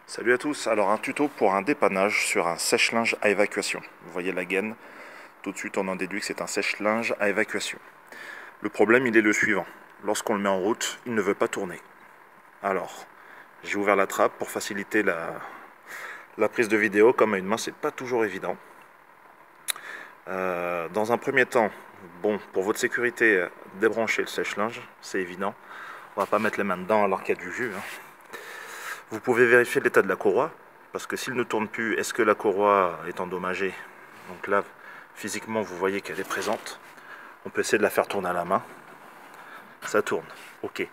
Salut à tous, alors un tuto pour un dépannage sur un sèche-linge à évacuation. Vous voyez la gaine, tout de suite on en déduit que c'est un sèche-linge à évacuation. Le problème il est le suivant, lorsqu'on le met en route, il ne veut pas tourner. Alors, j'ai ouvert la trappe pour faciliter la prise de vidéo, comme à une main c'est pas toujours évident. Dans un premier temps, bon, pour votre sécurité, débranchez le sèche-linge, c'est évident. On va pas mettre les mains dedans alors qu'il y a du jus, hein. Vous pouvez vérifier l'état de la courroie, parce que s'il ne tourne plus, est-ce que la courroie est endommagée? Donc là, physiquement, vous voyez qu'elle est présente. On peut essayer de la faire tourner à la main. Ça tourne, ok.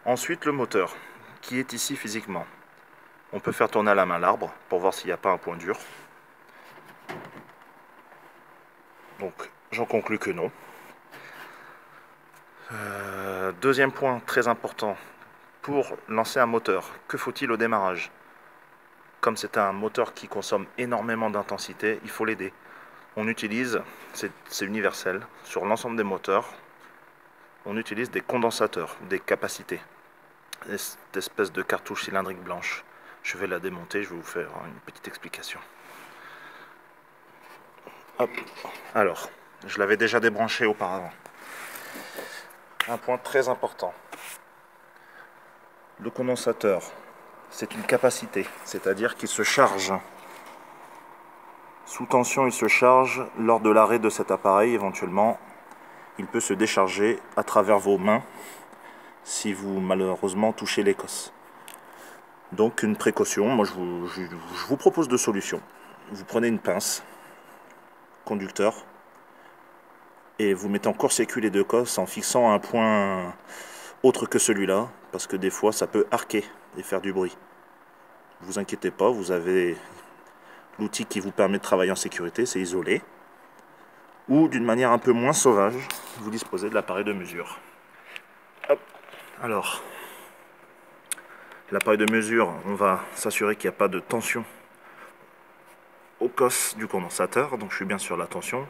Ensuite, le moteur, qui est ici physiquement. On peut faire tourner à la main l'arbre, pour voir s'il n'y a pas un point dur. Donc, j'en conclus que non. Deuxième point très important, pour lancer un moteur, que faut-il au démarrage? Comme c'est un moteur qui consomme énormément d'intensité, il faut l'aider. On utilise, c'est universel, sur l'ensemble des moteurs, on utilise des condensateurs, des capacités. Cette espèce de cartouche cylindrique blanche. Je vais la démonter, je vais vous faire une petite explication. Hop. Alors, je l'avais déjà débranché auparavant. Un point très important. Le condensateur, c'est une capacité, c'est-à-dire qu'il se charge. Sous tension, il se charge. Lors de l'arrêt de cet appareil, éventuellement, il peut se décharger à travers vos mains si vous malheureusement touchez l'écosse. Donc une précaution, moi je vous propose deux solutions. Vous prenez une pince, conducteur, et vous mettez en court-circuit les deux cosses en fixant un point autre que celui-là, parce que des fois ça peut arquer et faire du bruit. Ne vous inquiétez pas, vous avez l'outil qui vous permet de travailler en sécurité, c'est isolé. Ou d'une manière un peu moins sauvage, vous disposez de l'appareil de mesure. Hop. Alors, l'appareil de mesure, on va s'assurer qu'il n'y a pas de tension au cos du condensateur, donc je suis bien sur la tension,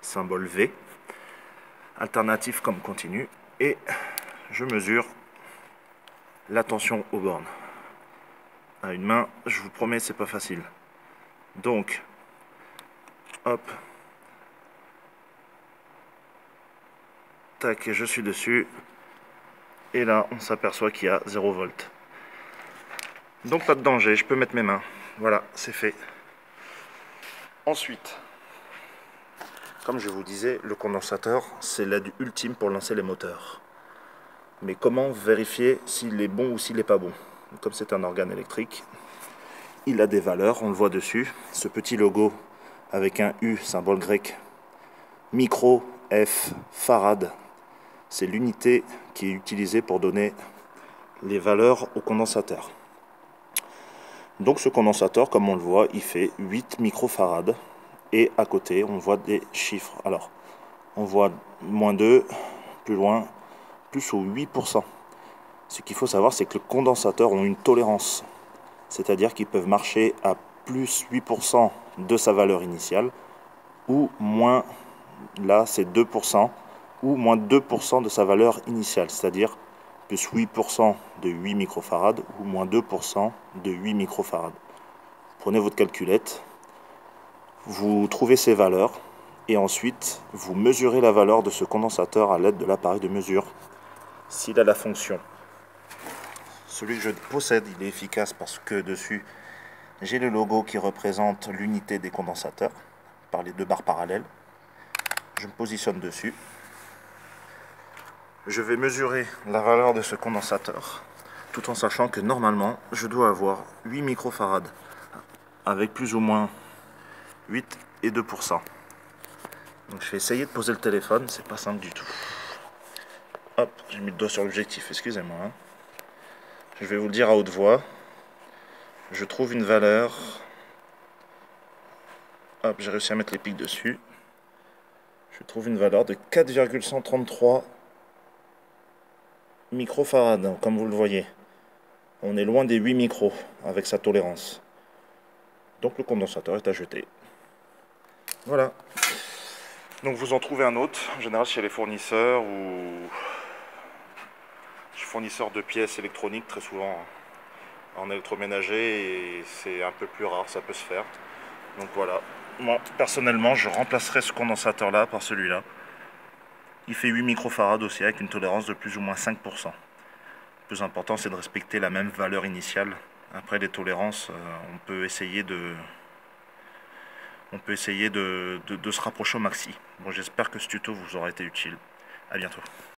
symbole V, alternatif comme continu, et je mesure la tension aux bornes. À une main, je vous promets, c'est pas facile. Donc, hop, tac, et je suis dessus, et là, on s'aperçoit qu'il y a 0 volt. Donc pas de danger, je peux mettre mes mains. Voilà, c'est fait. Ensuite, comme je vous disais, le condensateur, c'est l'aide ultime pour lancer les moteurs. Mais comment vérifier s'il est bon ou s'il n'est pas bon? Comme c'est un organe électrique, il a des valeurs, on le voit dessus. Ce petit logo avec un U, symbole grec, micro F farad, c'est l'unité qui est utilisée pour donner les valeurs au condensateur. Donc ce condensateur, comme on le voit, il fait 8 microfarad. Et à côté, on voit des chiffres. Alors, on voit -2, plus loin, plus ou 8%. Ce qu'il faut savoir, c'est que les condensateurs ont une tolérance. C'est-à-dire qu'ils peuvent marcher à plus 8% de sa valeur initiale, ou moins, là c'est 2%, ou moins 2% de sa valeur initiale. C'est-à-dire plus 8% de 8 microfarad, ou moins 2% de 8 microfarad. Prenez votre calculette, vous trouvez ces valeurs, et ensuite vous mesurez la valeur de ce condensateur à l'aide de l'appareil de mesure. S'il a la fonction, celui que je possède, il est efficace parce que dessus j'ai le logo qui représente l'unité des condensateurs par les deux barres parallèles. Je me positionne dessus. Je vais mesurer la valeur de ce condensateur tout en sachant que normalement je dois avoir 8 microfarad avec plus ou moins 8 et 2%. Donc je vais essayer de poser le téléphone, c'est pas simple du tout. Hop, j'ai mis le doigt sur l'objectif, excusez-moi, hein. Je vais vous le dire à haute voix. Je trouve une valeur. Hop, j'ai réussi à mettre les pics dessus. Je trouve une valeur de 4,133 microfarad, comme vous le voyez. On est loin des 8 micros avec sa tolérance. Donc le condensateur est à jeter. Voilà. Donc vous en trouvez un autre, en général chez les fournisseurs ou fournisseurs de pièces électroniques très souvent. en électroménager et c'est un peu plus rare, ça peut se faire. Donc voilà, moi personnellement je remplacerai ce condensateur là par celui-là. Il fait 8 microfarads aussi avec une tolérance de plus ou moins 5%. Le plus important c'est de respecter la même valeur initiale. Après les tolérances, on peut essayer de se rapprocher au maxi. Bon, j'espère que ce tuto vous aura été utile. A bientôt.